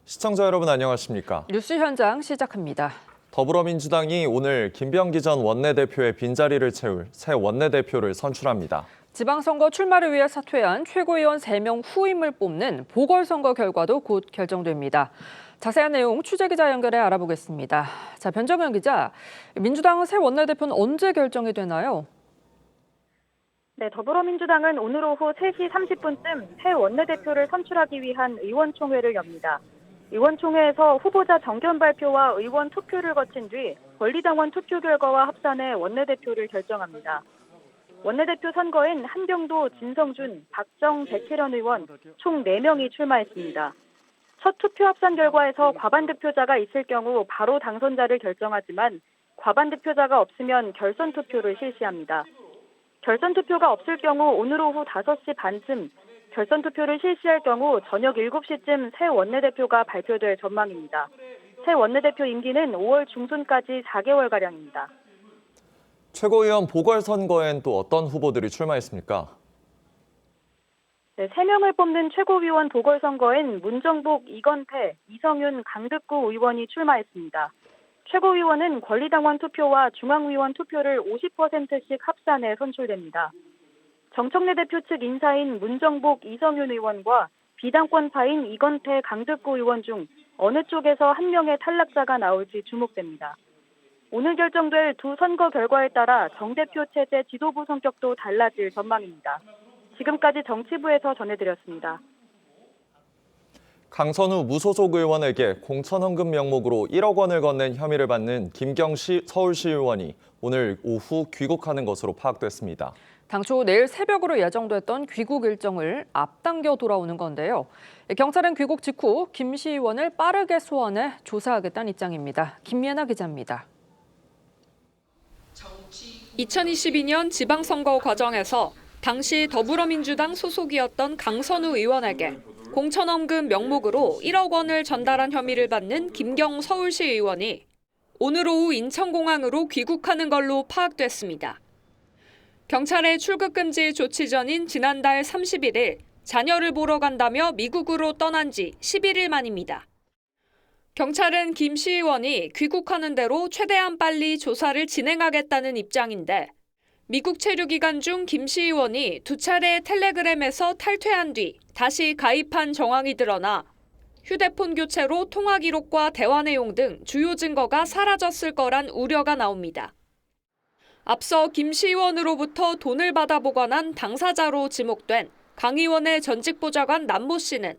시청자 여러분 안녕하십니까? 뉴스 현장 시작합니다. 더불어민주당이 오늘 김병기 전 원내대표의 빈자리를 채울 새 원내대표를 선출합니다. 지방선거 출마를 위해 사퇴한 최고위원 3명 후임을 뽑는 보궐선거 결과도 곧 결정됩니다. 자세한 내용 취재기자 연결해 알아보겠습니다. 자, 변정현 기자, 민주당 새 원내대표는 언제 결정이 되나요? 네, 더불어민주당은 오늘 오후 3시 30분쯤 새 원내대표를 선출하기 위한 의원총회를 엽니다. 의원총회에서 후보자 정견 발표와 의원 투표를 거친 뒤 권리당원 투표 결과와 합산해 원내대표를 결정합니다. 원내대표 선거엔 한병도, 진성준, 박정, 백혜련 의원 총 4명이 출마했습니다. 첫 투표 합산 결과에서 과반 득표자가 있을 경우 바로 당선자를 결정하지만 과반 득표자가 없으면 결선 투표를 실시합니다. 결선 투표가 없을 경우 오늘 오후 5시 반쯤, 결선 투표를 실시할 경우 저녁 7시쯤 새 원내대표가 발표될 전망입니다. 새 원내대표 임기는 5월 중순까지 4개월가량입니다. 최고위원 보궐선거엔 또 어떤 후보들이 출마했습니까? 네, 3명을 뽑는 최고위원 보궐선거엔 문정복, 이건태, 이성윤, 강득구 의원이 출마했습니다. 최고위원은 권리당원 투표와 중앙위원 투표를 50%씩 합산해 선출됩니다. 정청래 대표 측 인사인 문정복, 이성윤 의원과 비당권파인 이건태, 강득구 의원 중 어느 쪽에서 한 명의 탈락자가 나올지 주목됩니다. 오늘 결정될 두 선거 결과에 따라 정대표 체제 지도부 성격도 달라질 전망입니다. 지금까지 정치부에서 전해드렸습니다. 강선우 무소속 의원에게 공천헌금 명목으로 1억 원을 건넨 혐의를 받는 김경시 서울시의원이 오늘 오후 귀국하는 것으로 파악됐습니다. 당초 내일 새벽으로 예정됐던 귀국 일정을 앞당겨 돌아오는 건데요. 경찰은 귀국 직후 김 시의원을 빠르게 소환해 조사하겠다는 입장입니다. 김예나 기자입니다. 2022년 지방선거 과정에서 당시 더불어민주당 소속이었던 강선우 의원에게 공천헌금 명목으로 1억 원을 전달한 혐의를 받는 김경 서울시 의원이 오늘 오후 인천공항으로 귀국하는 걸로 파악됐습니다. 경찰의 출국 금지 조치 전인 지난달 31일 자녀를 보러 간다며 미국으로 떠난 지 11일 만입니다. 경찰은 김 시의원이 귀국하는 대로 최대한 빨리 조사를 진행하겠다는 입장인데 미국 체류 기간 중 김 시의원이 2차례 텔레그램에서 탈퇴한 뒤 다시 가입한 정황이 드러나 휴대폰 교체로 통화 기록과 대화 내용 등 주요 증거가 사라졌을 거란 우려가 나옵니다. 앞서 김 시의원으로부터 돈을 받아 보관한 당사자로 지목된 강 의원의 전직 보좌관 남모 씨는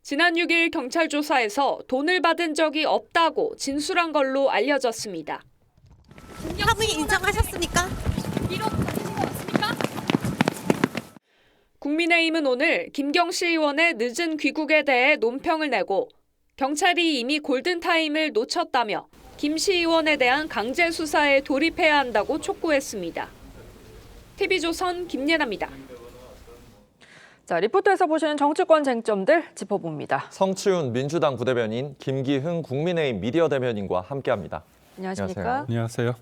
지난 6일 경찰 조사에서 돈을 받은 적이 없다고 진술한 걸로 알려졌습니다. 혐의 인정하셨습니까? 국민의힘은 오늘 김경시 의원의 늦은 귀국에 대해 논평을 내고 경찰이 이미 골든타임을 놓쳤다며 김 시의원에 대한 강제 수사에 돌입해야 한다고 촉구했습니다. TV조선 김예나입니다. 자, 리포트에서 보시는 정치권 쟁점들 짚어봅니다. 성치훈 민주당 부대변인, 김기흥 국민의힘 미디어 대변인과 함께합니다. 안녕하십니까? 안녕하세요.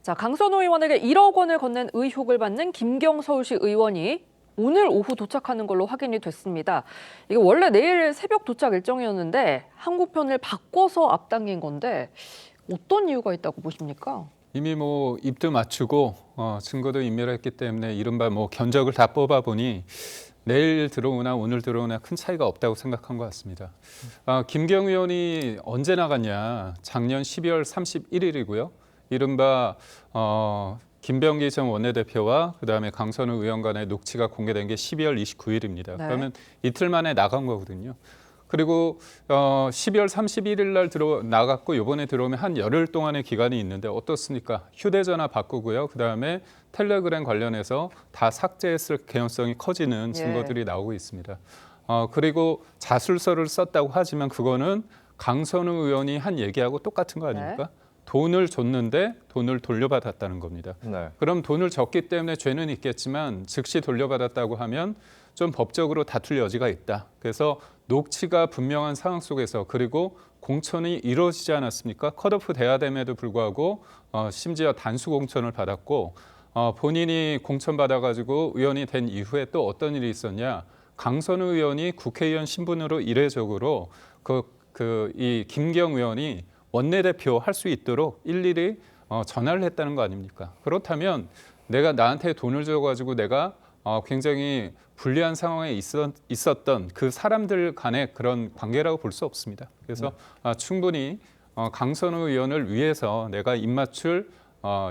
자, 강선우 의원에게 1억 원을 건넨 의혹을 받는 김경 서울시 의원이 오늘 오후 도착하는 걸로 확인이 됐습니다. 이게 원래 내일 새벽 도착 일정이었는데 항공편을 바꿔서 앞당긴 건데 어떤 이유가 있다고 보십니까? 이미 입도 맞추고 증거도 인멸했기 때문에 이른바 견적을 다 뽑아보니 내일 들어오나 오늘 들어오나 큰 차이가 없다고 생각한 것 같습니다. 김경 의원이 언제 나갔냐? 작년 12월 31일이고요. 이른바 김병기 전 원내대표와 그다음에 강선우 의원 간의 녹취가 공개된 게 12월 29일입니다. 네. 그러면 이틀 만에 나간 거거든요. 그리고 12월 31일 날 나갔고 이번에 들어오면 한 열흘 동안의 기간이 있는데 어떻습니까? 휴대전화 바꾸고요. 그다음에 텔레그램 관련해서 다 삭제했을 개연성이 커지는 증거들이 나오고 있습니다. 그리고 자술서를 썼다고 하지만 그거는 강선우 의원이 한 얘기하고 똑같은 거 아닙니까? 네. 돈을 줬는데 돈을 돌려받았다는 겁니다. 네. 그럼 돈을 줬기 때문에 죄는 있겠지만 즉시 돌려받았다고 하면 좀 법적으로 다툴 여지가 있다. 그래서 녹취가 분명한 상황 속에서 그리고 공천이 이루어지지 않았습니까? 컷오프 돼야 됨에도 불구하고 심지어 단수 공천을 받았고 본인이 공천 받아가지고 의원이 된 이후에 또 어떤 일이 있었냐? 강선우 의원이 국회의원 신분으로 이례적으로 이 김경 의원이 원내대표 할 수 있도록 일일이 전화를 했다는 거 아닙니까? 그렇다면 내가 나한테 돈을 줘가지고 내가 굉장히 불리한 상황에 있었던 그 사람들 간의 그런 관계라고 볼 수 없습니다. 그래서 충분히 강선우 의원을 위해서 내가 입맞출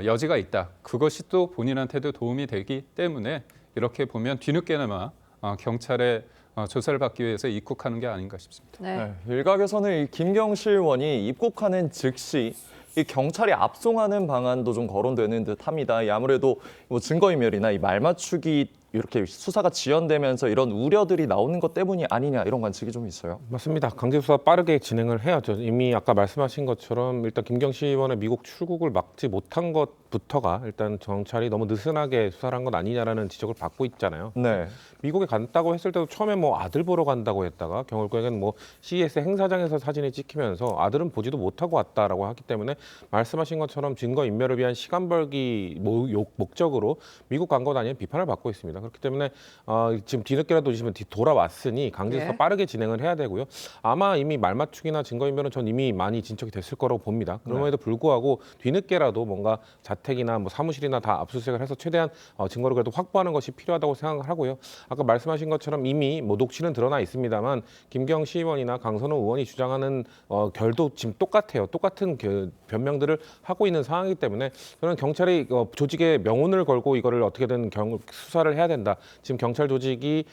여지가 있다. 그것이 또 본인한테도 도움이 되기 때문에 이렇게 보면 뒤늦게나마 경찰의 조사를 받기 위해서 입국하는 게 아닌가 싶습니다. 네. 네, 일각에서는 이 김경시 의원이 입국하는 즉시 이 경찰이 압송하는 방안도 좀 거론되는 듯합니다. 아무래도 뭐 증거인멸이나 이 말맞추기 이렇게 수사가 지연되면서 이런 우려들이 나오는 것 때문이 아니냐 이런 관측이 좀 있어요. 맞습니다. 강제 수사 빠르게 진행을 해야죠. 이미 아까 말씀하신 것처럼 일단 김경시 의원의 미국 출국을 막지 못한 것부터가 일단 경찰이 너무 느슨하게 수사를 한 건 아니냐라는 지적을 받고 있잖아요. 네. 미국에 갔다고 했을 때도 처음에 뭐 아들 보러 간다고 했다가 결국에는 뭐 CES 행사장에서 사진이 찍히면서 아들은 보지도 못하고 왔다라고 하기 때문에 말씀하신 것처럼 증거 인멸을 위한 시간 벌기 목적으로 미국 간 것 아니면 비판을 받고 있습니다. 그렇기 때문에 지금 뒤늦게라도 지금 돌아왔으니 강제 수사 빠르게 진행을 해야 되고요. 아마 이미 말맞추기나 증거 인멸은 전 이미 많이 진척이 됐을 거라고 봅니다. 그럼에도 불구하고 뒤늦게라도 뭔가 자택이나 뭐 사무실이나 다 압수수색을 해서 최대한 증거를 그래도 확보하는 것이 필요하다고 생각을 하고요. 아까 말씀하신 것처럼 이미 뭐 녹취는 드러나 있습니다만 김경시 의원이나 강선우 의원이 주장하는 결도 지금 똑같아요. 똑같은 변명들을 하고 있는 상황이기 때문에 저는 경찰이 조직의 명운을 걸고 이거를 어떻게든 수사를 해야 된다. 지금 경찰 조직이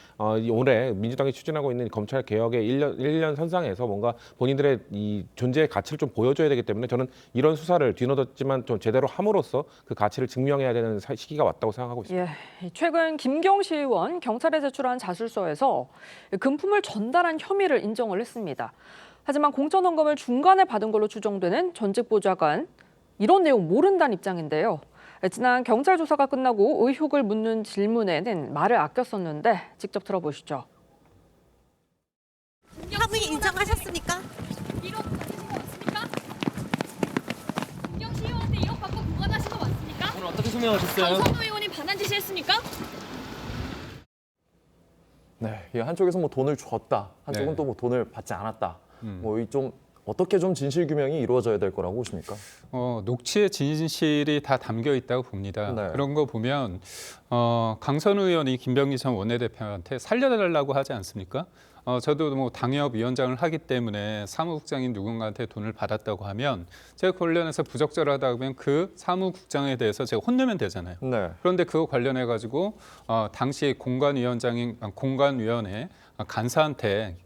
올해 민주당이 추진하고 있는 검찰 개혁의 1년 선상에서 뭔가 본인들의 이 존재의 가치를 좀 보여줘야 되기 때문에 저는 이런 수사를 뒤늦었지만 좀 제대로 함으로써 그 가치를 증명해야 되는 시기가 왔다고 생각하고 있습니다. 예, 최근 김경시 의원 경찰에 제출한 자술서에서 금품을 전달한 혐의를 인정을 했습니다. 하지만 공천원금을 중간에 받은 걸로 추정되는 전직 보좌관 이런 내용 모른다는 입장인데요. 지난 경찰 조사가 끝나고 의혹을 묻는 질문에는 말을 아꼈었는데 직접 들어보시죠. 혐의 인정하셨습니까? 1억 받으신 거 맞습니까? 김경시 의원한테 1억 받고 보관하신 거 맞습니까? 오늘 어떻게 설명하셨어요? 강선우 의원이 반환 지시했습니까? 네, 이 한쪽에서 뭐 돈을 줬다, 한쪽은 네. 또 뭐 돈을 받지 않았다. 뭐 이 좀 어떻게 좀 진실 규명이 이루어져야 될 거라고 보십니까? 녹취의 진실이 다 담겨 있다고 봅니다. 네. 그런 거 보면 강선우 의원이 김병기 전 원내대표한테 살려달라고 하지 않습니까? 저도 뭐 당협위원장을 하기 때문에 사무국장인 누군가한테 돈을 받았다고 하면 제가 관련해서 부적절하다고 하면 그 사무국장에 대해서 제가 혼내면 되잖아요. 네. 그런데 그거 관련해 가지고 당시 공관위원회 간사한테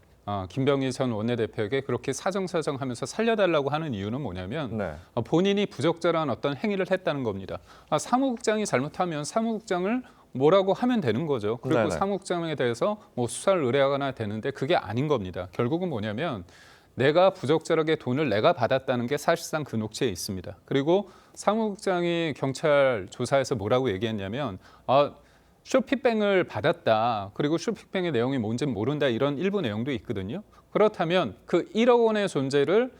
김병기 전 원내대표에게 그렇게 사정사정하면서 살려달라고 하는 이유는 뭐냐면 네. 본인이 부적절한 어떤 행위를 했다는 겁니다. 사무국장이 잘못하면 사무국장을 뭐라고 하면 되는 거죠. 그리고 네네. 사무국장에 대해서 뭐 수사를 의뢰하거나 되는데 그게 아닌 겁니다. 결국은 뭐냐면 내가 부적절하게 돈을 내가 받았다는 게 사실상 그 녹취에 있습니다. 그리고 사무국장이 경찰 조사에서 뭐라고 얘기했냐면 쇼핑백을 받았다. 그리고 쇼핑백의 내용이 뭔지는 모른다. 이런 일부 내용도 있거든요. 그렇다면 그 1억 원의 존재를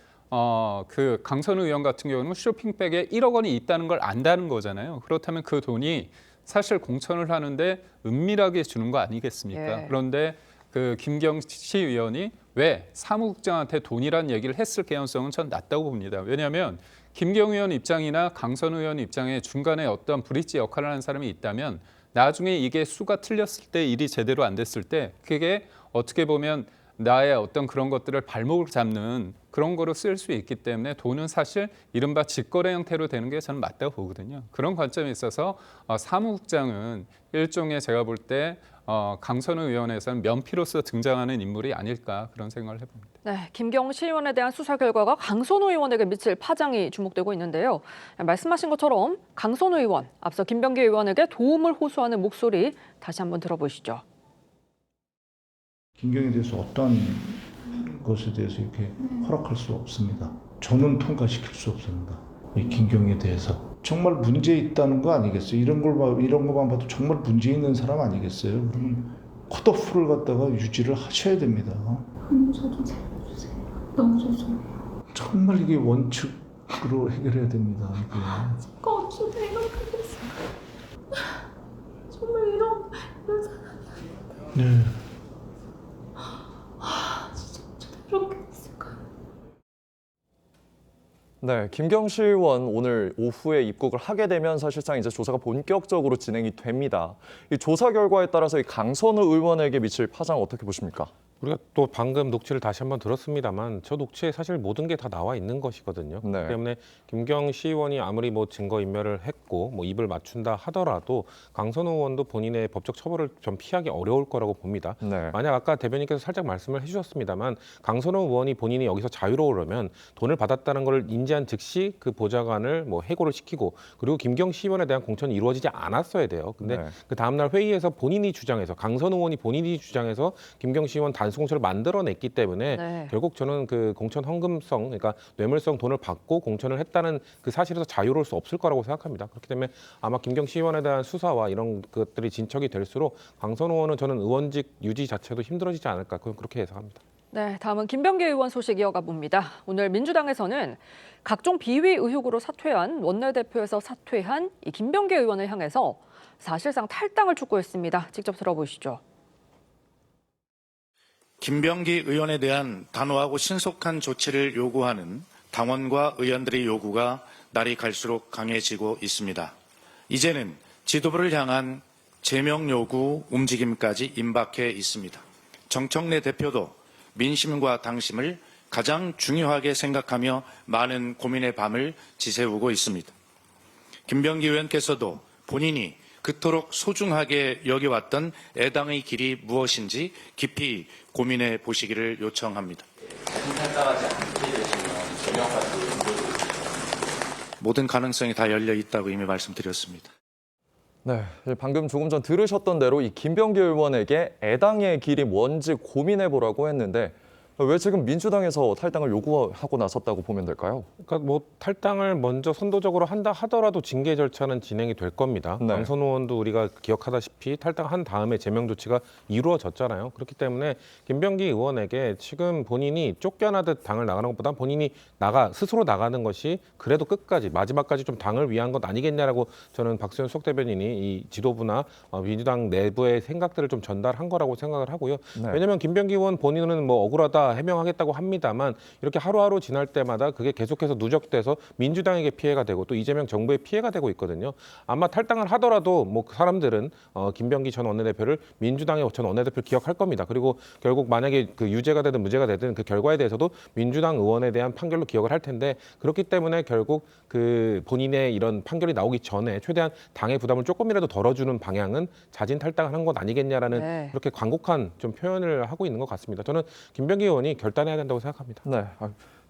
그 강선우 의원 같은 경우는 쇼핑백에 1억 원이 있다는 걸 안다는 거잖아요. 그렇다면 그 돈이 사실 공천을 하는데 은밀하게 주는 거 아니겠습니까? 예. 그런데 그 김경시 의원이 왜 사무국장한테 돈이란 얘기를 했을 개연성은 전 낮다고 봅니다. 왜냐하면 김경 의원 입장이나 강선우 의원 입장에 중간에 어떤 브릿지 역할을 하는 사람이 있다면 나중에 이게 수가 틀렸을 때 일이 제대로 안 됐을 때 그게 어떻게 보면 나의 어떤 그런 것들을 발목을 잡는 그런 거로 쓸 수 있기 때문에 돈은 사실 이른바 직거래 형태로 되는 게 저는 맞다고 보거든요. 그런 관점에 있어서 사무국장은 일종의 제가 볼 때 강선우 의원에서는 면피로서 등장하는 인물이 아닐까 그런 생각을 해봅니다. 네, 김경시 의원에 대한 수사 결과가 강선우 의원에게 미칠 파장이 주목되고 있는데요. 말씀하신 것처럼 강선우 의원, 앞서 김병기 의원에게 도움을 호소하는 목소리 다시 한번 들어보시죠. 김경에 대해서 어떤 것에 대해서 이렇게 허락할 수 없습니다. 저는 통과시킬 수 없습니다. 이 김경에 대해서 정말 문제 있다는 거 아니겠어요? 이런 것만 봐도 정말 문제 있는 사람 아니겠어요? 그러면 컷오프를 갖다가 유지를 하셔야 됩니다. 저도 살려주세요. 너무 죄송해요. 정말 이게 원칙으로 해결해야 됩니다. 이게. 어찌 생각하겠어요. 정말 이런 사람이 네. 네, 김경실 의원 오늘 오후에 입국을 하게 되면 사실상 이제 조사가 본격적으로 진행이 됩니다. 이 조사 결과에 따라서 이 강선우 의원에게 미칠 파장 어떻게 보십니까? 우리가 또 방금 녹취를 다시 한번 들었습니다만 저 녹취에 사실 모든 게 다 나와 있는 것이거든요. 네. 그렇기 때문에 김경시 의원이 아무리 뭐 증거 인멸을 했고 뭐 입을 맞춘다 하더라도 강선우 의원도 본인의 법적 처벌을 좀 피하기 어려울 거라고 봅니다. 네. 만약 아까 대변인께서 살짝 말씀을 해주셨습니다만 강선우 의원이 본인이 여기서 자유로우려면 돈을 받았다는 걸 인지한 즉시 그 보좌관을 뭐 해고를 시키고 그리고 김경시 의원에 대한 공천이 이루어지지 않았어야 돼요. 근데 네. 그 다음날 회의에서 본인이 주장해서 강선우 의원이 본인이 주장해서 김경시 의원 단수 공천을 만들어냈기 때문에 네. 결국 저는 그 공천 헌금성, 그러니까 뇌물성 돈을 받고 공천을 했다는 그 사실에서 자유로울 수 없을 거라고 생각합니다. 그렇기 때문에 아마 김경시 의원에 대한 수사와 이런 것들이 진척이 될수록 강선우 의원은 저는 의원직 유지 자체도 힘들어지지 않을까 그렇게 예상합니다. 네, 다음은 김병기 의원 소식 이어가 봅니다. 오늘 민주당에서는 각종 비위 의혹으로 사퇴한 원내대표에서 사퇴한 이 김병기 의원을 향해서 사실상 탈당을 촉구했습니다. 직접 들어보시죠. 김병기 의원에 대한 단호하고 신속한 조치를 요구하는 당원과 의원들의 요구가 날이 갈수록 강해지고 있습니다. 이제는 지도부를 향한 제명 요구 움직임까지 임박해 있습니다. 정청래 대표도 민심과 당심을 가장 중요하게 생각하며 많은 고민의 밤을 지새우고 있습니다. 김병기 의원께서도 본인이 그토록 소중하게 여겨왔던 애당의 길이 무엇인지 깊이 고민해 보시기를 요청합니다. 모든 가능성이 다 열려 있다고 이미 말씀드렸습니다. 네, 방금 조금 전 들으셨던 대로 이 김병기 의원에게 애당의 길이 뭔지 고민해 보라고 했는데 왜 지금 민주당에서 탈당을 요구하고 나섰다고 보면 될까요? 그러니까 뭐 탈당을 먼저 선도적으로 한다 하더라도 징계 절차는 진행이 될 겁니다. 네. 강선우 의원도 우리가 기억하다시피 탈당한 다음에 제명 조치가 이루어졌잖아요. 그렇기 때문에 김병기 의원에게 지금 본인이 쫓겨나듯 당을 나가는 것보다 본인이 스스로 나가는 것이 그래도 끝까지 마지막까지 좀 당을 위한 것 아니겠냐라고 저는 박수현 수석 대변인이 이 지도부나 민주당 내부의 생각들을 좀 전달한 거라고 생각을 하고요. 네. 왜냐하면 김병기 의원 본인은 뭐 억울하다 해명하겠다고 합니다만 이렇게 하루하루 지날 때마다 그게 계속해서 누적돼서 민주당에게 피해가 되고 또 이재명 정부에 피해가 되고 있거든요. 아마 탈당을 하더라도 뭐 그 사람들은 김병기 전 원내대표를 민주당의 전 원내대표를 기억할 겁니다. 그리고 결국 만약에 그 유죄가 되든 무죄가 되든 그 결과에 대해서도 민주당 의원에 대한 판결로 기억을 할 텐데 그렇기 때문에 결국 그 본인의 이런 판결이 나오기 전에 최대한 당의 부담을 조금이라도 덜어주는 방향은 자진 탈당하는 것 아니겠냐라는 네. 그렇게 간곡한 좀 표현을 하고 있는 것 같습니다. 저는 김병기 의원이 결단해야 된다고 생각합니다. 네,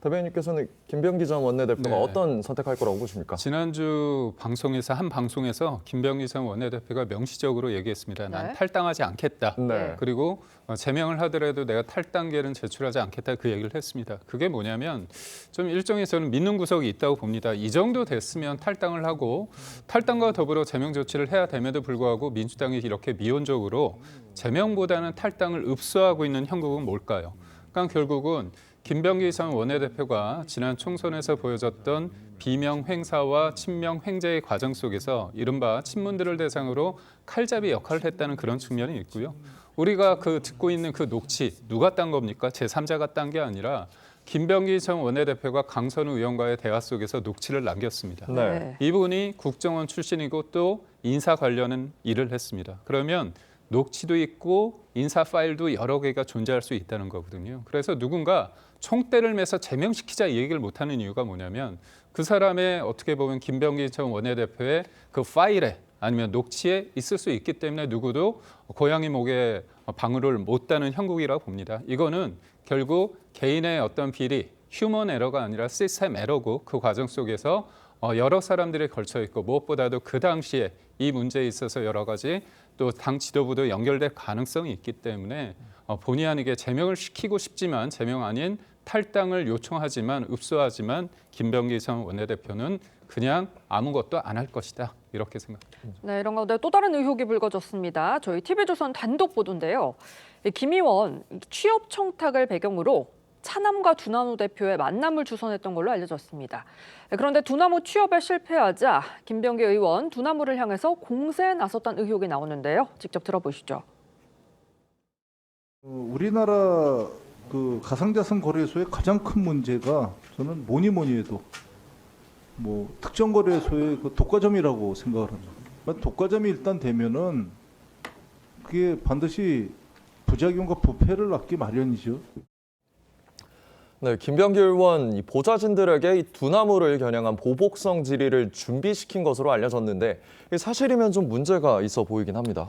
대변인께서는 김병기 전 원내대표가 네. 어떤 선택할 거라고 보십니까? 지난주 한 방송에서 김병기 전 원내대표가 명시적으로 얘기했습니다. 난 네. 탈당하지 않겠다. 네. 그리고 제명을 하더라도 내가 탈당계는 제출하지 않겠다 그 얘기를 했습니다. 그게 뭐냐면 좀 일종의 저는 믿는 구석이 있다고 봅니다. 이 정도 됐으면 탈당을 하고 탈당과 더불어 제명 조치를 해야 됨에도 불구하고 민주당이 이렇게 미온적으로 제명보다는 탈당을 읍소하고 있는 형국은 뭘까요? 그러니까 결국은 김병기 전 원내대표가 지난 총선에서 보여줬던 비명 횡사와 친명 횡재의 과정 속에서 이른바 친문들을 대상으로 칼잡이 역할을 했다는 그런 측면이 있고요. 우리가 듣고 있는 그 녹취 누가 딴 겁니까? 제3자가 딴 게 아니라 김병기 전 원내대표가 강선우 의원과의 대화 속에서 녹취를 남겼습니다. 네. 이분이 국정원 출신이고 또 인사 관련한 일을 했습니다. 그러면 녹취도 있고 인사 파일도 여러 개가 존재할 수 있다는 거거든요. 그래서 누군가 총대를 매서 제명시키자 이 얘기를 못하는 이유가 뭐냐면 그 사람의 어떻게 보면 김병기 전 원내대표의 그 파일에 아니면 녹취에 있을 수 있기 때문에 누구도 고양이 목에 방울을 못 따는 형국이라고 봅니다. 이거는 결국 개인의 어떤 비리, 휴먼 에러가 아니라 시스템 에러고 그 과정 속에서 여러 사람들이 걸쳐 있고 무엇보다도 그 당시에 이 문제에 있어서 여러 가지 또 당 지도부도 연결될 가능성이 있기 때문에 본의 아니게 제명을 시키고 싶지만 제명 아닌 탈당을 요청하지만 읍소하지만 김병기 전 원내대표는 그냥 아무것도 안 할 것이다 이렇게 생각합니다. 네, 이런 가운데 또 다른 의혹이 불거졌습니다. 저희 TV조선 단독 보도인데요. 김 의원 취업 청탁을 배경으로 차남과 두나무 대표의 만남을 주선했던 걸로 알려졌습니다. 그런데 두나무 취업에 실패하자 김병기 의원 두나무를 향해서 공세에 나섰다는 의혹이 나오는데요. 직접 들어보시죠. 우리나라 그 가상자산 거래소의 가장 큰 문제가 저는 뭐니 해도 뭐 특정 거래소의 그 독과점이라고 생각을 합니다. 독과점이 일단 되면은 그게 반드시 부작용과 부패를 낳기 마련이죠. 네, 김병기 의원 이 보좌진들에게 이 두나무를 겨냥한 보복성 질의를 준비시킨 것으로 알려졌는데 이게 사실이면 좀 문제가 있어 보이긴 합니다.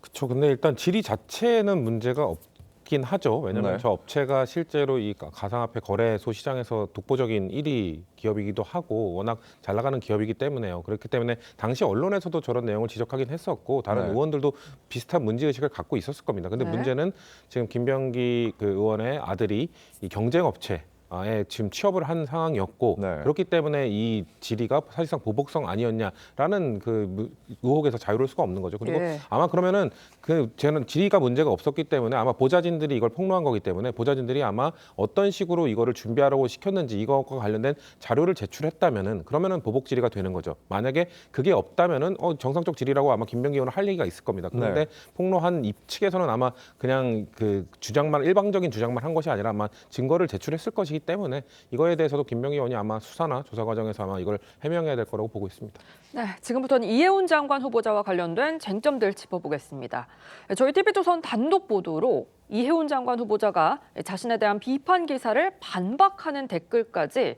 그렇죠. 근데 일단 질의 자체는 문제가 없긴 하죠. 왜냐하면 네. 저 업체가 실제로 이 가상화폐 거래소 시장에서 독보적인 1위 기업이기도 하고 워낙 잘 나가는 기업이기 때문에요. 그렇기 때문에 당시 언론에서도 저런 내용을 지적하긴 했었고 다른 네. 의원들도 비슷한 문제의식을 갖고 있었을 겁니다. 근데 네. 문제는 지금 김병기 그 의원의 아들이 이 경쟁업체 에 지금 취업을 한 상황이었고 네. 그렇기 때문에 이 질의가 사실상 보복성 아니었냐라는 그 의혹에서 자유로울 수가 없는 거죠. 그리고 예. 아마 그러면은 저는 질의가 문제가 없었기 때문에 아마 보좌진들이 이걸 폭로한 거기 때문에 보좌진들이 아마 어떤 식으로 이거를 준비하라고 시켰는지 이것과 관련된 자료를 제출했다면은 그러면은 보복 질의가 되는 거죠. 만약에 그게 없다면은 정상적 질의라고 아마 김병기 의원은 할 얘기가 있을 겁니다. 그런데 네. 폭로한 입 측에서는 아마 그냥 그 주장만 일방적인 주장만 한 것이 아니라 아마 증거를 제출했을 것이기 때문에 이거에 대해서도 김병기 의원이 아마 수사나 조사 과정에서 아마 이걸 해명해야 될 거라고 보고 있습니다. 네, 지금부터는 이해훈 장관 후보자와 관련된 쟁점들 짚어보겠습니다. 저희 TV조선 단독 보도로 이해훈 장관 후보자가 자신에 대한 비판 기사를 반박하는 댓글까지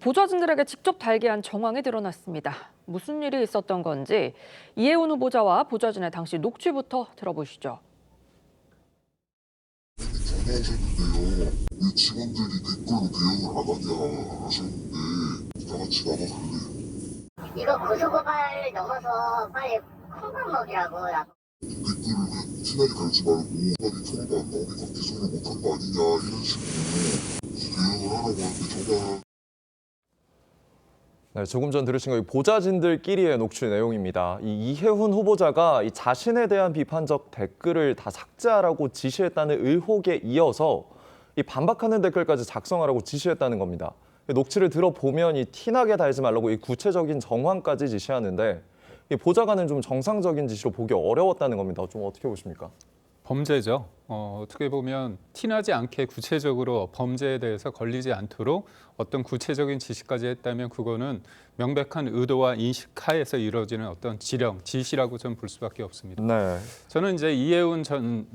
보좌진들에게 직접 달게 한 정황이 드러났습니다. 무슨 일이 있었던 건지 이해훈 후보자와 보좌진의 당시 녹취부터 들어보시죠. 전화하셨는데요. 왜 직원들이 댓글로 대응을 안 하냐 하셨는데 다 같이 나가갈래요. 이거 고소고발 넘어서 빨리 콩밥 먹이라고. 댓글을 그냥 친하게 달지 말고 빨리 서로도 안 나오니까 기소를 못한 거 아니냐 이런 식으로 대응을 하라고 하는데 정말 네, 조금 전 들으신 거 보좌진들끼리의 녹취 내용입니다. 이 이해훈 후보자가 이 자신에 대한 비판적 댓글을 다 삭제하라고 지시했다는 의혹에 이어서 이 반박하는 댓글까지 작성하라고 지시했다는 겁니다. 녹취를 들어보면 이 티나게 달지 말라고 이 구체적인 정황까지 지시하는데 이 보좌관은 좀 정상적인 지시로 보기 어려웠다는 겁니다. 좀 어떻게 보십니까? 범죄죠. 어떻게 보면 티나지 않게 구체적으로 범죄에 대해서 걸리지 않도록 어떤 구체적인 지시까지 했다면 그거는 명백한 의도와 인식 하에서 이루어지는 어떤 지시라고 저는 볼 수밖에 없습니다. 네. 저는 이제 이해훈 전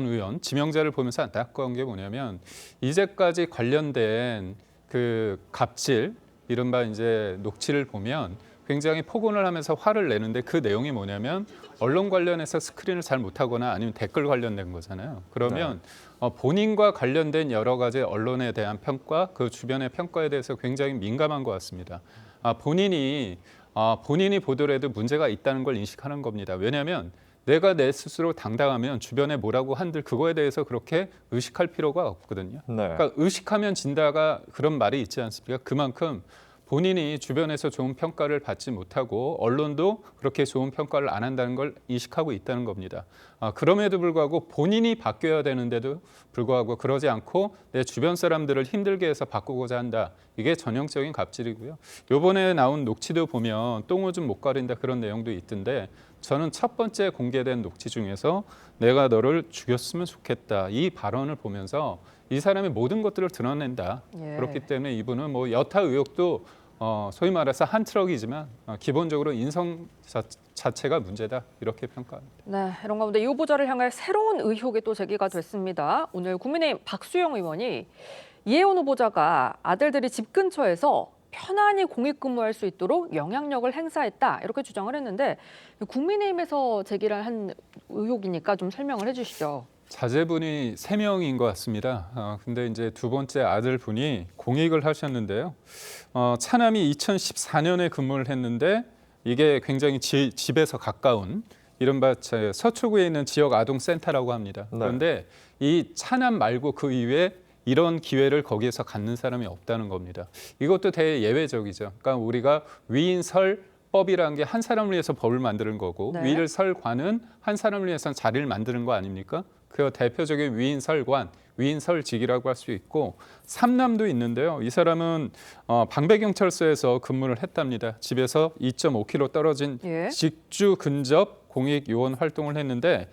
의원 지명자를 보면서 안타까운 게 뭐냐면 이제까지 관련된 그 갑질, 이른바 이제 녹취를 보면 굉장히 폭언을 하면서 화를 내는데 그 내용이 뭐냐면 언론 관련해서 스크린을 잘 못하거나 아니면 댓글 관련된 거잖아요. 그러면 본인과 관련된 여러 가지 언론에 대한 평가, 그 주변의 평가에 대해서 굉장히 민감한 것 같습니다. 본인이 보더라도 문제가 있다는 걸 인식하는 겁니다. 왜냐하면 내가 내 스스로 당당하면 주변에 뭐라고 한들 그거에 대해서 그렇게 의식할 필요가 없거든요. 네. 그러니까 의식하면 진다가 그런 말이 있지 않습니까? 그만큼 본인이 주변에서 좋은 평가를 받지 못하고 언론도 그렇게 좋은 평가를 안 한다는 걸 인식하고 있다는 겁니다. 그럼에도 불구하고 본인이 바뀌어야 되는데도 불구하고 그러지 않고 내 주변 사람들을 힘들게 해서 바꾸고자 한다. 이게 전형적인 갑질이고요. 이번에 나온 녹취도 보면 똥오줌 못 가린다 그런 내용도 있던데 저는 첫 번째 공개된 녹취 중에서 내가 너를 죽였으면 좋겠다. 이 발언을 보면서 이 사람의 모든 것들을 드러낸다. 예. 그렇기 때문에 이분은 뭐 여타 의혹도 소위 말해서 한 트럭이지만 기본적으로 인성 자체가 문제다. 이렇게 평가합니다. 네, 이런 가운데 이 후보자를 향해 새로운 의혹이 또 제기가 됐습니다. 오늘 국민의힘 박수영 의원이 이해훈 후보자가 아들들이 집 근처에서 편안히 공익근무할 수 있도록 영향력을 행사했다. 이렇게 주장을 했는데 국민의힘에서 제기를 한 의혹이니까 좀 설명을 해주시죠. 자제분이 3명인 것 같습니다. 근데 이제 두 번째 아들분이 공익을 하셨는데요. 차남이 2014년에 근무를 했는데 이게 굉장히 집에서 가까운 이른바 서초구에 있는 지역 아동센터라고 합니다. 그런데 이 차남 말고 그 이외에 이런 기회를 거기에서 갖는 사람이 없다는 겁니다. 이것도 대예외적이죠. 그러니까 우리가 위인설법이라는 게 한 사람을 위해서 법을 만드는 거고 네. 위인설관은 한 사람을 위해서 자리를 만드는 거 아닙니까? 그 대표적인 위인설관, 위인설직이라고 할 수 있고 3남도 있는데요. 이 사람은 방배경찰서에서 근무를 했답니다. 집에서 2.5km 떨어진 예. 직주 근접 공익요원 활동을 했는데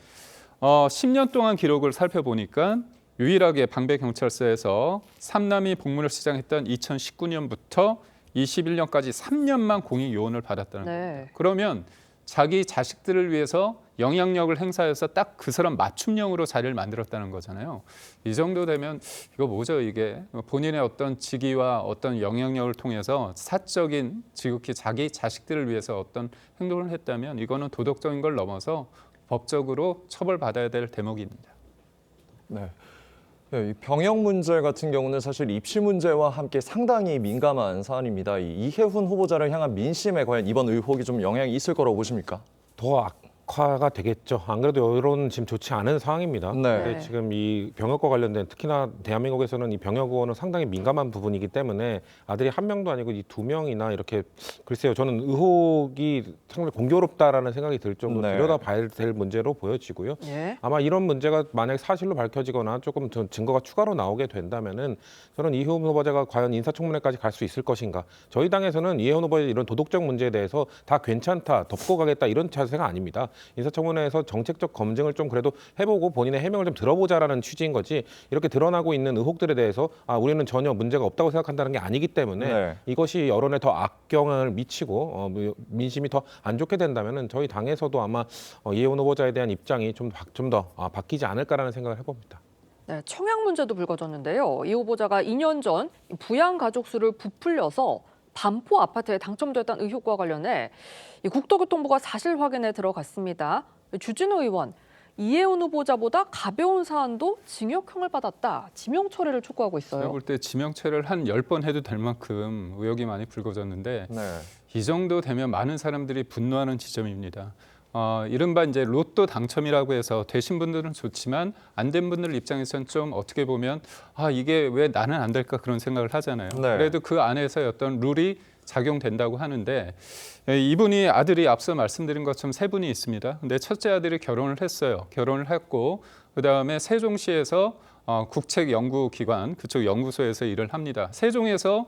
10년 동안 기록을 살펴보니까 유일하게 방배경찰서에서 3남이 복무를 시작했던 2019년부터 21년까지 3년만 공익 요원을 받았다는 네. 겁니다. 그러면 자기 자식들을 위해서 영향력을 행사해서 딱 그 사람 맞춤형으로 자리를 만들었다는 거잖아요. 이 정도 되면 이거 뭐죠 이게 본인의 어떤 직위와 어떤 영향력을 통해서 사적인 지극히 자기 자식들을 위해서 어떤 행동을 했다면 이거는 도덕적인 걸 넘어서 법적으로 처벌받아야 될 대목입니다. 네. 이 병역 문제 같은 경우는 사실 입시 문제와 함께 상당히 민감한 사안입니다. 이 이혜훈 후보자를 향한 민심에 과연 이번 의혹이 좀 영향이 있을 거라고 보십니까? 더 악화가 되겠죠. 안 그래도 여론은 지금 좋지 않은 상황입니다. 네. 근데 지금 이 병역과 관련된 특히나 대한민국에서는 이 병역 의원은 상당히 민감한 부분이기 때문에 아들이 한 명도 아니고 이 두 명이나 이렇게 글쎄요. 저는 의혹이 상당히 공교롭다라는 생각이 들 정도로 네. 들여다봐야 될 문제로 보여지고요. 예. 아마 이런 문제가 만약 사실로 밝혀지거나 조금 더 증거가 추가로 나오게 된다면은 저는 이혜훈 후보자가 과연 인사청문회까지 갈 수 있을 것인가. 저희 당에서는 이혜훈 후보자의 이런 도덕적 문제에 대해서 다 괜찮다, 덮고 가겠다 이런 자세가 아닙니다. 인사청문회에서 정책적 검증을 좀 그래도 해보고 본인의 해명을 좀 들어보자라는 취지인 거지 이렇게 드러나고 있는 의혹들에 대해서 우리는 전혀 문제가 없다고 생각한다는 게 아니기 때문에 네. 이것이 여론에 더 악영향을 미치고 민심이 더 안 좋게 된다면은 저희 당에서도 아마 이혜훈 후보자에 대한 입장이 좀 더 바뀌지 않을까라는 생각을 해봅니다. 네, 청약 문제도 불거졌는데요. 이 후보자가 2년 전 부양 가족 수를 부풀려서 반포 아파트에 당첨됐다는 의혹과 관련해 이 국토교통부가 사실 확인에 들어갔습니다. 주진우 의원, 이혜훈 후보자보다 가벼운 사안도 징역형을 받았다. 지명 처리를 촉구하고 제가 있어요. 볼 때 지명체를 한 10번 해도 될 만큼 의혹이 많이 불거졌는데 네. 이 정도 되면 많은 사람들이 분노하는 지점입니다. 이른바 이제 로또 당첨이라고 해서 되신 분들은 좋지만 안 된 분들 입장에서는 좀 어떻게 보면 이게 왜 나는 안 될까 그런 생각을 하잖아요. 네. 그래도 그 안에서 어떤 룰이 작용된다고 하는데 이분이 아들이 앞서 말씀드린 것처럼 세 분이 있습니다. 근데 첫째 아들이 결혼을 했어요. 결혼을 했고 그다음에 세종시에서 국책연구기관 그쪽 연구소에서 일을 합니다. 세종에서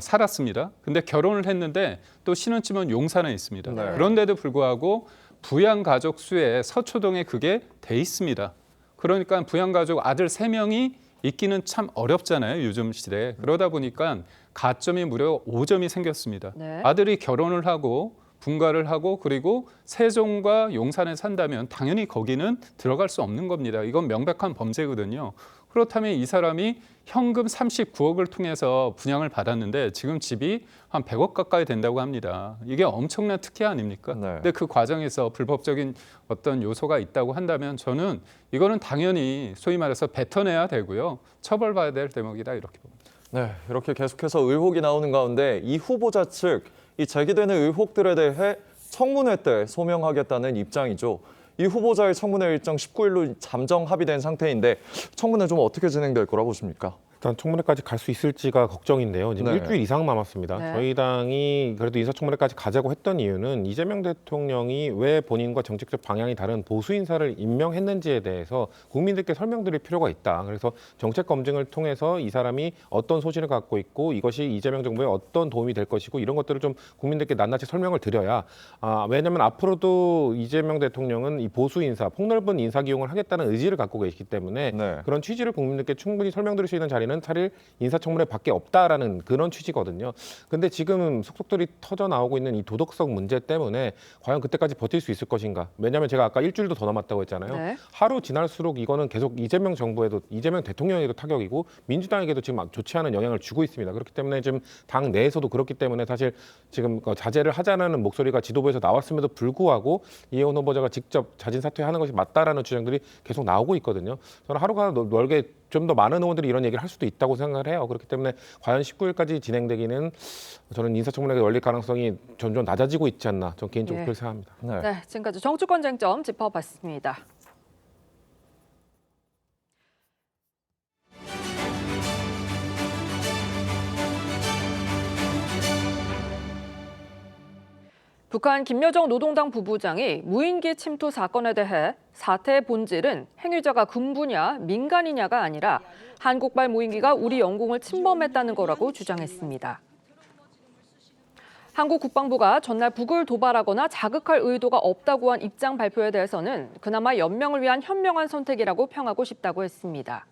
살았습니다. 근데 결혼을 했는데 또 신혼집은 용산에 있습니다. 네. 그런데도 불구하고 부양가족 수에 서초동에 그게 돼 있습니다. 그러니까 부양가족 아들 3명이 있기는 참 어렵잖아요. 요즘 시대에. 그러다 보니까 가점이 무려 5점이 생겼습니다. 네. 아들이 결혼을 하고 분가를 하고 그리고 세종과 용산에 산다면 당연히 거기는 들어갈 수 없는 겁니다. 이건 명백한 범죄거든요. 그렇다면 이 사람이 현금 39억을 통해서 분양을 받았는데 지금 집이 한 100억 가까이 된다고 합니다. 이게 엄청난 특혜 아닙니까? 네. 근데 그 과정에서 불법적인 어떤 요소가 있다고 한다면 저는 이거는 당연히 소위 말해서 뱉어내야 되고요. 처벌받아야 될 대목이다 이렇게 봅니다. 네, 이렇게 계속해서 의혹이 나오는 가운데 이 후보자 측 이 제기되는 의혹들에 대해 청문회 때 소명하겠다는 입장이죠. 이 후보자의 청문회 일정 19일로 잠정 합의된 상태인데 청문회 좀 어떻게 진행될 거라고 보십니까? 일단 청문회까지 갈 수 있을지가 걱정인데요. 지금 네. 일주일 이상 남았습니다. 네. 저희 당이 그래도 인사청문회까지 가자고 했던 이유는 이재명 대통령이 왜 본인과 정책적 방향이 다른 보수 인사를 임명했는지에 대해서 국민들께 설명드릴 필요가 있다. 그래서 정책 검증을 통해서 이 사람이 어떤 소신을 갖고 있고 이것이 이재명 정부에 어떤 도움이 될 것이고 이런 것들을 좀 국민들께 낱낱이 설명을 드려야 왜냐하면 앞으로도 이재명 대통령은 이 보수 인사, 폭넓은 인사 기용을 하겠다는 의지를 갖고 계시기 때문에 네. 그런 취지를 국민들께 충분히 설명드릴 수 있는 자리는 차라리 인사청문회밖에 없다라는 그런 취지거든요. 근데 지금 속속들이 터져 나오고 있는 이 도덕성 문제 때문에 과연 그때까지 버틸 수 있을 것인가? 왜냐하면 제가 아까 일주일도 더 남았다고 했잖아요. 네. 하루 지날수록 이거는 계속 이재명 정부에도 이재명 대통령에게도 타격이고 민주당에게도 지금 좋지 않은 영향을 주고 있습니다. 그렇기 때문에 지금 당 내에서도 그렇기 때문에 사실 지금 자제를 하자는 목소리가 지도부에서 나왔음에도 불구하고 이혜훈 후보자가 직접 자진 사퇴하는 것이 맞다라는 주장들이 계속 나오고 있거든요. 저는 하루가 넓게 좀 더 많은 의원들이 이런 얘기를 할 수도 있다고 생각을 해요. 그렇기 때문에 과연 19일까지 진행되기는 저는 인사청문회가 열릴 가능성이 점점 낮아지고 있지 않나 저는 개인적으로 그렇게 생각합니다. 네. 네, 지금까지 정치권 쟁점 짚어봤습니다. 북한 김여정 노동당 부부장이 무인기 침투 사건에 대해 사태의 본질은 행위자가 군부냐 민간이냐가 아니라 한국발 무인기가 우리 영공을 침범했다는 거라고 주장했습니다. 한국 국방부가 전날 북을 도발하거나 자극할 의도가 없다고 한 입장 발표에 대해서는 그나마 연명을 위한 현명한 선택이라고 평하고 싶다고 했습니다.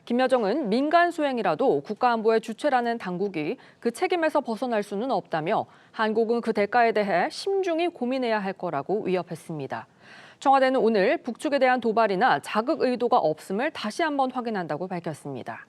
김여정은 민간 수행이라도 국가안보의 주체라는 당국이 그 책임에서 벗어날 수는 없다며 한국은 그 대가에 대해 심중히 고민해야 할 거라고 위협했습니다. 청와대는 오늘 북측에 대한 도발이나 자극 의도가 없음을 다시 한번 확인한다고 밝혔습니다.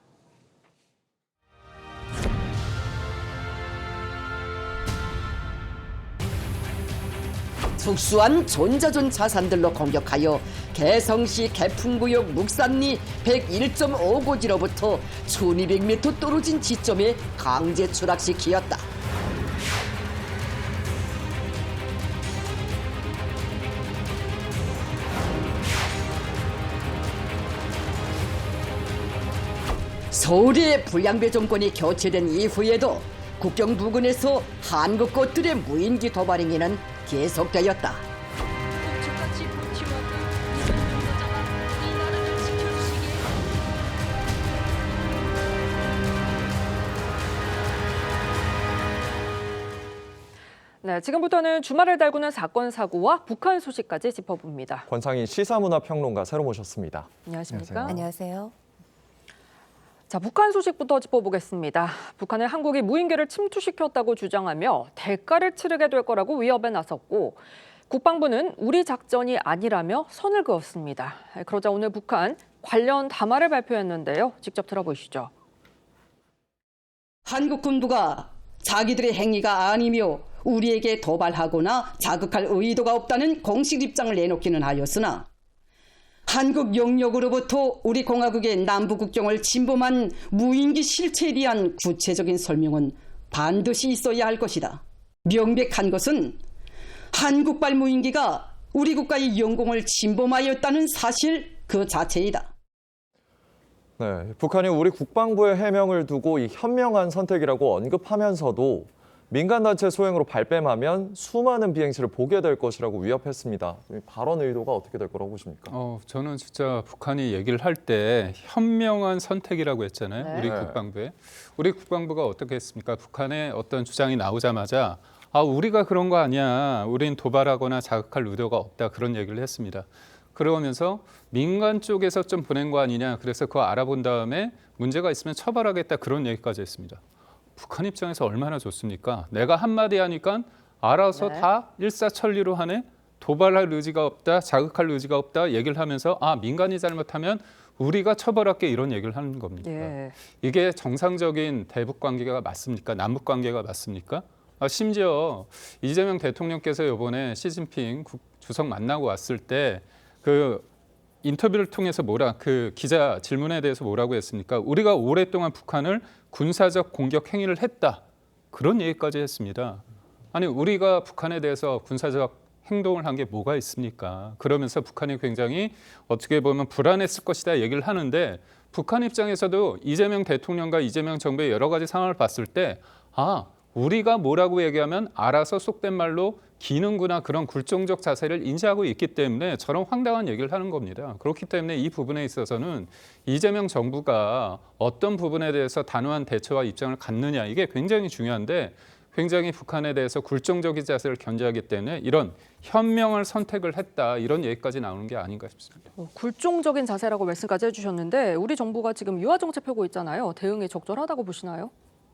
특수한 전자전 자산들로 공격하여 개성시 개풍구역 묵산리 101.5고지로부터 1200m 떨어진 지점에 강제 추락시키었다. 서울의 불량배 정권이 교체된 이후에도 국경 부근에서 한국 것들의 무인기 도발 행위는 계속되었다. 북측같이 버티려고 이전 용사자가 이 나라를 지켜주시길. 네, 지금부터는 주말을 달구는 사건, 사고와 북한 소식까지 짚어봅니다. 권창희 시사문화평론가 새로 모셨습니다. 안녕하십니까? 안녕하세요. 자, 북한 소식부터 짚어보겠습니다. 북한은 한국이 무인기를 침투시켰다고 주장하며 대가를 치르게 될 거라고 위협에 나섰고 국방부는 우리 작전이 아니라며 선을 그었습니다. 그러자 오늘 북한 관련 담화를 발표했는데요. 직접 들어보시죠. 한국 군부가 자기들의 행위가 아니며 우리에게 도발하거나 자극할 의도가 없다는 공식 입장을 내놓기는 하였으나 한국 영역으로부터 우리 공화국의 남부 국경을 침범한 무인기 실체에 대한 구체적인 설명은 반드시 있어야 할 것이다. 명백한 것은 한국발 무인기가 우리 국가의 영공을 침범하였다는 사실 그 자체이다. 네, 북한이 우리 국방부의 해명을 두고 이 현명한 선택이라고 언급하면서도 민간단체 소행으로 발뺌하면 수많은 비행시를 보게 될 것이라고 위협했습니다. 발언 의도가 어떻게 될 거라고 보십니까? 저는 진짜 북한이 얘기를 할 때 현명한 선택이라고 했잖아요. 네. 우리 국방부에. 우리 국방부가 어떻게 했습니까? 북한의 어떤 주장이 나오자마자 우리가 그런 거 아니야. 우린 도발하거나 자극할 의도가 없다. 그런 얘기를 했습니다. 그러면서 민간 쪽에서 좀 보낸 거 아니냐. 그래서 그거 알아본 다음에 문제가 있으면 처벌하겠다. 그런 얘기까지 했습니다. 북한 입장에서 얼마나 좋습니까? 내가 한마디 하니까 알아서 다 일사천리로 하네. 도발할 의지가 없다, 자극할 의지가 없다 얘기를 하면서 민간이 잘못하면 우리가 처벌할게 이런 얘기를 하는 겁니다. 예. 이게 정상적인 대북 관계가 맞습니까? 남북 관계가 맞습니까? 심지어 이재명 대통령께서 이번에 시진핑 주석 만나고 왔을 때 그 인터뷰를 통해서 그 기자 질문에 대해서 뭐라고 했습니까? 우리가 오랫동안 북한을 군사적 공격 행위를 했다. 그런 얘기까지 했습니다. 아니 우리가 북한에 대해서 군사적 행동을 한 게 뭐가 있습니까? 그러면서 북한이 굉장히 어떻게 보면 불안했을 것이다 얘기를 하는데 북한 입장에서도 이재명 대통령과 이재명 정부의 여러 가지 상황을 봤을 때 우리가 뭐라고 얘기하면 알아서 속된 말로 기는구나 그런 굴종적 자세를 인지하고 있기 때문에 저런 황당한 얘기를 하는 겁니다. 그렇기 때문에 이 부분에 있어서는 이재명 정부가 어떤 부분에 대해서 단호한 대처와 입장을 갖느냐 이게 굉장히 중요한데 굉장히 북한에 대해서 굴종적인 자세를 견제하기 때문에 이런 현명한 선택을 했다 이런 얘기까지 나오는 게 아닌가 싶습니다. 굴종적인 자세라고 말씀까지 해주셨는데 우리 정부가 지금 유화 정책 펴고 있잖아요. 대응이 적절하다고 보시나요?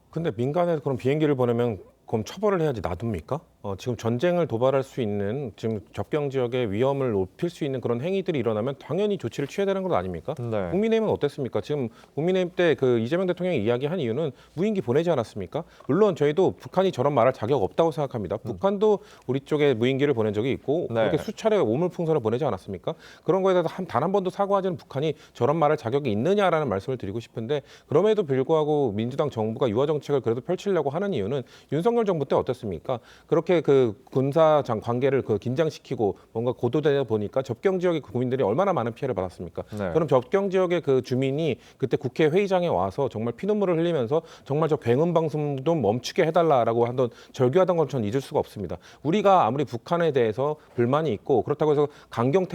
근데 민간에 그런 비행기를 보내면 그럼 처벌을 해야지 놔둡니까? 지금 전쟁을 도발할 수 있는 지금 접경 지역의 위험을 높일 수 있는 그런 행위들이 일어나면 당연히 조치를 취해야 되는 것 아닙니까? 네. 국민의힘은 어땠습니까? 지금 국민의힘 때 그 이재명 대통령이 이야기한 이유는 무인기 보내지 않았습니까? 물론 저희도 북한이 저런 말할 자격 없다고 생각합니다. 북한도 우리 쪽에 무인기를 보낸 적이 있고 그렇게 수차례 오물풍선을 보내지 않았습니까? 그런 거에 대해서 단 한 번도 사과하지는 북한이 저런 말할 자격이 있느냐라는 말씀을 드리고 싶은데 그럼에도 불구하고 민주당 정부가 유화 정책을 그래도 펼치려고 하는 이유는 윤석열 정부 때 어땠습니까? 그렇게 그 군사 관계를 긴장시키고 뭔가 고도되다 보니까 접경 지역의 국민들이 얼마나 많은 피해를 받았습니까? 네. 그럼 접경 지역의 그 주민이 그때 국회 회의장에 와서 정말 피눈물을 흘리면서 정말 저 병음 방송도 멈추게 해달라라고 한번 절규하던 건 전 잊을 수가 없습니다. 우리가 아무리 북한에 대해서 불만이 있고 그렇다고 해서 강경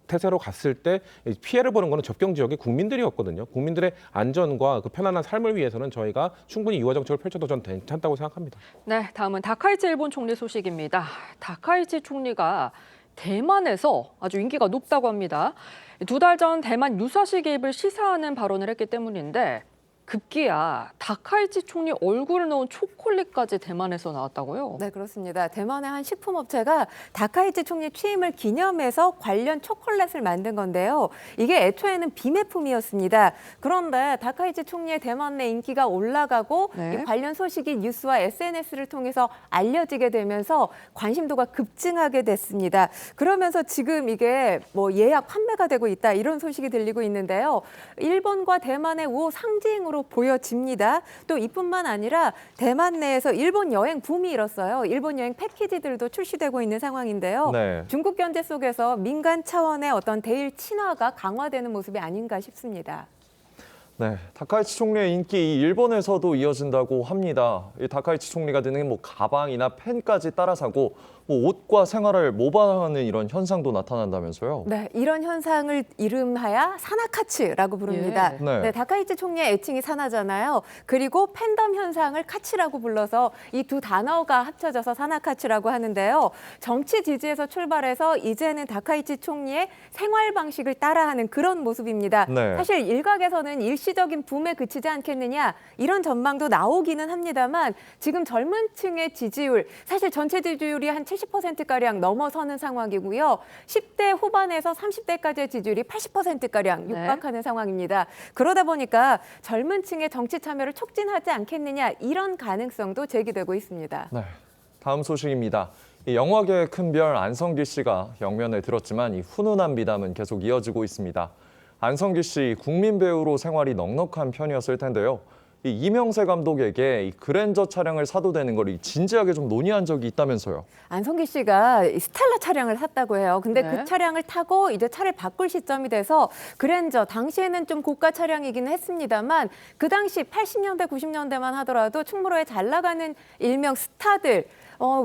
태세로 갔을 때 피해를 보는 거는 접경 지역의 국민들이었거든요. 국민들의 안전과 그 편안한 삶을 위해서는 저희가 충분히 유화 정책을 펼쳐도 전 괜찮다고 생각합니다. 네, 다음은 다카이치 일본 총리 소식입니다. 다카이치 총리가 대만에서 아주 인기가 높다고 합니다. 2달 전 대만 유사시 개입을 시사하는 발언을 했기 때문인데 급기야 다카이치 총리 얼굴을 넣은 초콜릿까지 대만에서 나왔다고요? 네, 그렇습니다. 대만의 한 식품업체가 다카이치 총리 취임을 기념해서 관련 초콜릿을 만든 건데요. 이게 애초에는 비매품이었습니다. 그런데 다카이치 총리의 대만 내 인기가 올라가고 이 관련 소식이 뉴스와 SNS를 통해서 알려지게 되면서 관심도가 급증하게 됐습니다. 그러면서 지금 이게 뭐 예약 판매가 되고 있다 이런 소식이 들리고 있는데요. 일본과 대만의 우호 상징으로 보여집니다. 또 이뿐만 아니라 대만 내에서 일본 여행 붐이 일었어요. 일본 여행 패키지들도 출시되고 있는 상황인데요. 네. 중국 견제 속에서 민간 차원의 어떤 대일 친화가 강화되는 모습이 아닌가 싶습니다. 네, 다카이치 총리의 인기 이 일본에서도 이어진다고 합니다. 이 다카이치 총리가 드는 뭐 가방이나 펜까지 따라 사고 뭐 옷과 생활을 모방하는 이런 현상도 나타난다면서요? 네, 이런 현상을 이름하여 사나카츠라고 부릅니다. 예. 네. 네, 다카이치 총리의 애칭이 사나잖아요. 그리고 팬덤 현상을 카츠라고 불러서 이 두 단어가 합쳐져서 사나카츠라고 하는데요. 정치 지지에서 출발해서 이제는 다카이치 총리의 생활 방식을 따라하는 그런 모습입니다. 네. 사실 일각에서는 일시적인 붐에 그치지 않겠느냐 이런 전망도 나오기는 합니다만 지금 젊은 층의 지지율, 사실 전체 지지율이 한 70%가량 넘어서는 상황이고요. 10대 후반에서 30대까지의 지지율이 80%가량 육박하는 상황입니다. 그러다 보니까 젊은 층의 정치 참여를 촉진하지 않겠느냐 이런 가능성도 제기되고 있습니다. 네, 다음 소식입니다. 이 영화계의 큰별 안성기 씨가 영면에 들었지만 이 훈훈한 미담은 계속 이어지고 있습니다. 안성기 씨 국민 배우로 생활이 넉넉한 편이었을 텐데요. 이 이명세 감독에게 이 그랜저 차량을 사도 되는 걸 진지하게 좀 논의한 적이 있다면서요. 안성기 씨가 스텔라 차량을 샀다고 해요. 근데 네. 그 차량을 타고 이제 차를 바꿀 시점이 돼서 그랜저 당시에는 좀 고가 차량이기는 했습니다만 그 당시 80년대 90년대만 하더라도 충무로에 잘 나가는 일명 스타들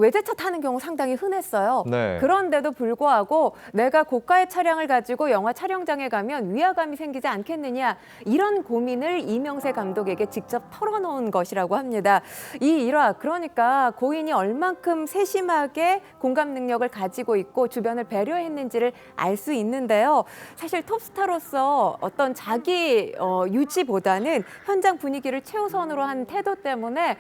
외제차 타는 경우 상당히 흔했어요. 네. 그런데도 불구하고 내가 고가의 차량을 가지고 영화 촬영장에 가면 위화감이 생기지 않겠느냐 이런 고민을 이명세 감독에게 직접 털어놓은 것이라고 합니다. 이 일화 그러니까 고인이 얼만큼 세심하게 공감 능력을 가지고 있고 주변을 배려했는지를 알 수 있는데요. 사실 톱스타로서 어떤 자기 유지보다는 현장 분위기를 최우선으로 한 태도 때문에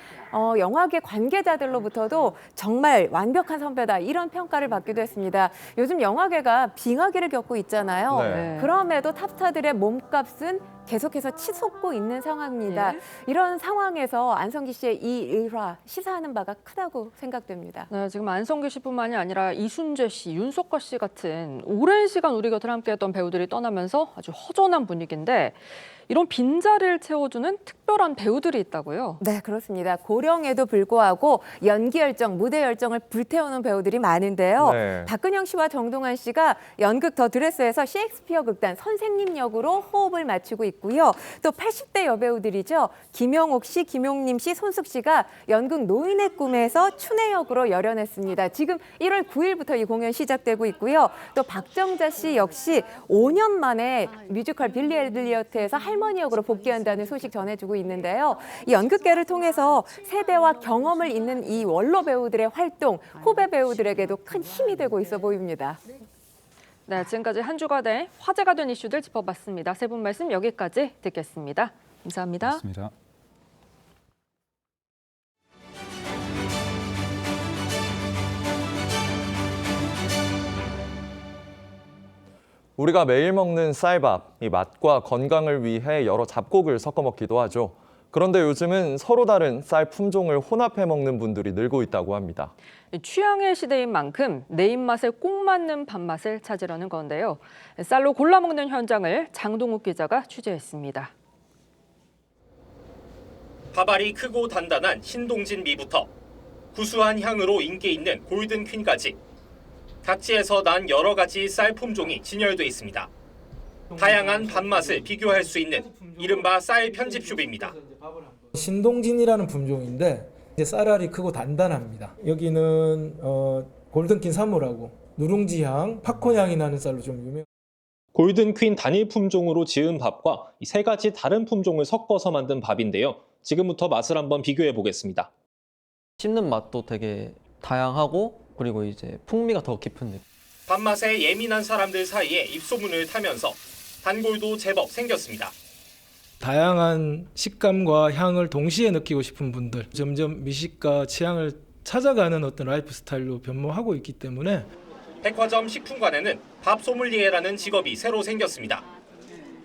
영화계 관계자들로부터도 정말 완벽한 선배다 이런 평가를 받기도 했습니다. 요즘 영화계가 빙하기를 겪고 있잖아요. 네. 그럼에도 탑스타들의 몸값은 계속해서 치솟고 있는 상황입니다. 이런 상황에서 안성기 씨의 이 일화 시사하는 바가 크다고 생각됩니다. 네, 지금 안성기 씨뿐만이 아니라 이순재 씨, 윤석과 씨 같은 오랜 시간 우리 곁을 함께했던 배우들이 떠나면서 아주 허전한 분위기인데 이런 빈자리를 채워주는 특별한 배우들이 있다고요? 네, 그렇습니다. 고령에도 불구하고 연기 열정, 무대 열정을 불태우는 배우들이 많은데요. 네. 박근영 씨와 정동환 씨가 연극 더 드레스에서 셰익스피어 극단 선생님 역으로 호흡을 맞추고 있고요. 또 80대 여배우들이죠. 김영옥 씨, 김용림 씨, 손숙 씨가 연극 노인의 꿈에서 춘혜 역으로 열연했습니다. 지금 1월 9일부터 이 공연 시작되고 있고요. 또 박정자 씨 역시 5년 만에 뮤지컬 빌리 엘리어트에서 할머니 역으로 복귀한다는 소식 전해주고 있는데요. 이 연극계를 통해서 세대와 경험을 잇는 이 원로 배우들의 활동, 후배 배우들에게도 큰 힘이 되고 있어 보입니다. 네, 지금까지 한 주가 된 화제가 된 이슈들 짚어봤습니다. 세 분 말씀 여기까지 듣겠습니다. 감사합니다. 고맙습니다. 우리가 매일 먹는 쌀밥, 이 맛과 건강을 위해 여러 잡곡을 섞어 먹기도 하죠. 그런데 요즘은 서로 다른 쌀 품종을 혼합해 먹는 분들이 늘고 있다고 합니다. 취향의 시대인 만큼 내 입맛에 꼭 맞는 밥맛을 찾으려는 건데요. 쌀로 골라 먹는 현장을 장동욱 기자가 취재했습니다. 밥알이 크고 단단한 신동진 미부터 구수한 향으로 인기 있는 골든 퀸까지 각지에서 난 여러 가지 쌀 품종이 진열돼 있습니다. 다양한 밥맛을 비교할 수 있는 이른바 쌀 편집숍입니다. 신동진이라는 품종인데 이제 쌀알이 크고 단단합니다. 여기는 골든퀸 3호라고 누룽지 향, 팝콘 향이 나는 쌀로 좀 유명. 골든 퀸 단일 품종으로 지은 밥과 이 세 가지 다른 품종을 섞어서 만든 밥인데요. 지금부터 맛을 한번 비교해 보겠습니다. 씹는 맛도 되게 다양하고 그리고 이제 풍미가 더 깊은 느낌. 밥맛에 예민한 사람들 사이에 입소문을 타면서 단골도 제법 생겼습니다. 다양한 식감과 향을 동시에 느끼고 싶은 분들, 점점 미식가 취향을 찾아가는 어떤 라이프 스타일로 변모하고 있기 때문에 백화점 식품관에는 밥 소믈리에라는 직업이 새로 생겼습니다.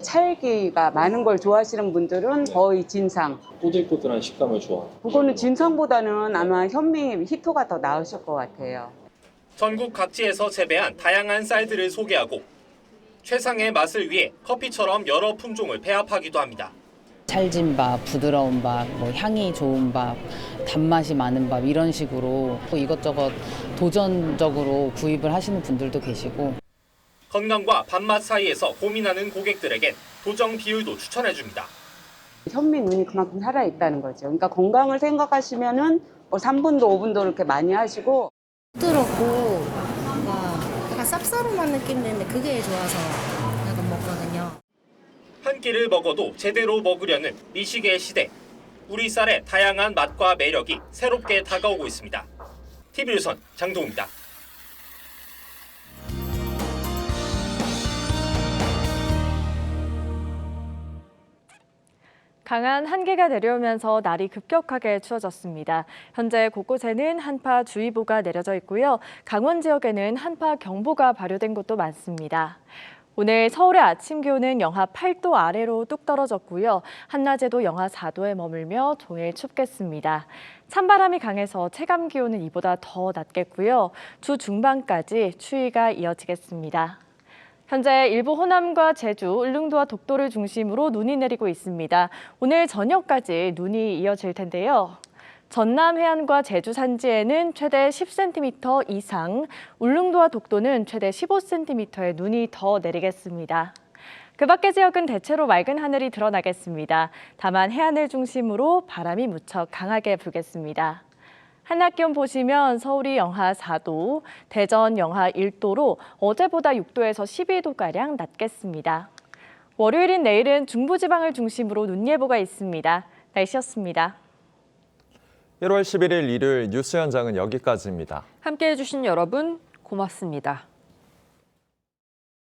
찰기가 많은 걸 좋아하시는 분들은 거의 진상. 꼬들꼬들한 식감을 좋아해요. 그거는 진상보다는 아마 현미 히토가 더 나으실 것 같아요. 전국 각지에서 재배한 다양한 쌀들을 소개하고 최상의 맛을 위해 커피처럼 여러 품종을 배합하기도 합니다. 찰진 밥, 부드러운 밥, 뭐 향이 좋은 밥, 단맛이 많은 밥 이런 식으로 이것저것 도전적으로 구입을 하시는 분들도 계시고 건강과 밥맛 사이에서 고민하는 고객들에겐 도정 비율도 추천해줍니다. 현미 눈이 그만큼 살아있다는 거죠. 그러니까 건강을 생각하시면은 뭐 3분도 5분도 이렇게 많이 하시고 부드럽고 약간 쌉싸름한 느낌도 있는데 그게 좋아서 약간 먹거든요. 한 끼를 먹어도 제대로 먹으려는 미식의 시대. 우리 쌀의 다양한 맛과 매력이 새롭게 다가오고 있습니다. TV조선 장동우입니다. 강한 한기가 내려오면서 날이 급격하게 추워졌습니다. 현재 곳곳에는 한파주의보가 내려져 있고요. 강원 지역에는 한파경보가 발효된 곳도 많습니다. 오늘 서울의 아침 기온은 영하 8도 아래로 뚝 떨어졌고요. 한낮에도 영하 4도에 머물며 종일 춥겠습니다. 찬바람이 강해서 체감 기온은 이보다 더 낮겠고요. 주 중반까지 추위가 이어지겠습니다. 현재 일부 호남과 제주, 울릉도와 독도를 중심으로 눈이 내리고 있습니다. 오늘 저녁까지 눈이 이어질 텐데요. 전남 해안과 제주 산지에는 최대 10cm 이상, 울릉도와 독도는 최대 15cm의 눈이 더 내리겠습니다. 그 밖의 지역은 대체로 맑은 하늘이 드러나겠습니다. 다만 해안을 중심으로 바람이 무척 강하게 불겠습니다. 한낮 기온 보시면 서울이 영하 4도, 대전 영하 1도로 어제보다 6도에서 12도가량 낮겠습니다. 월요일인 내일은 중부지방을 중심으로 눈 예보가 있습니다. 날씨였습니다. 1월 11일 일요일 뉴스 현장은 여기까지입니다. 함께해 주신 여러분 고맙습니다.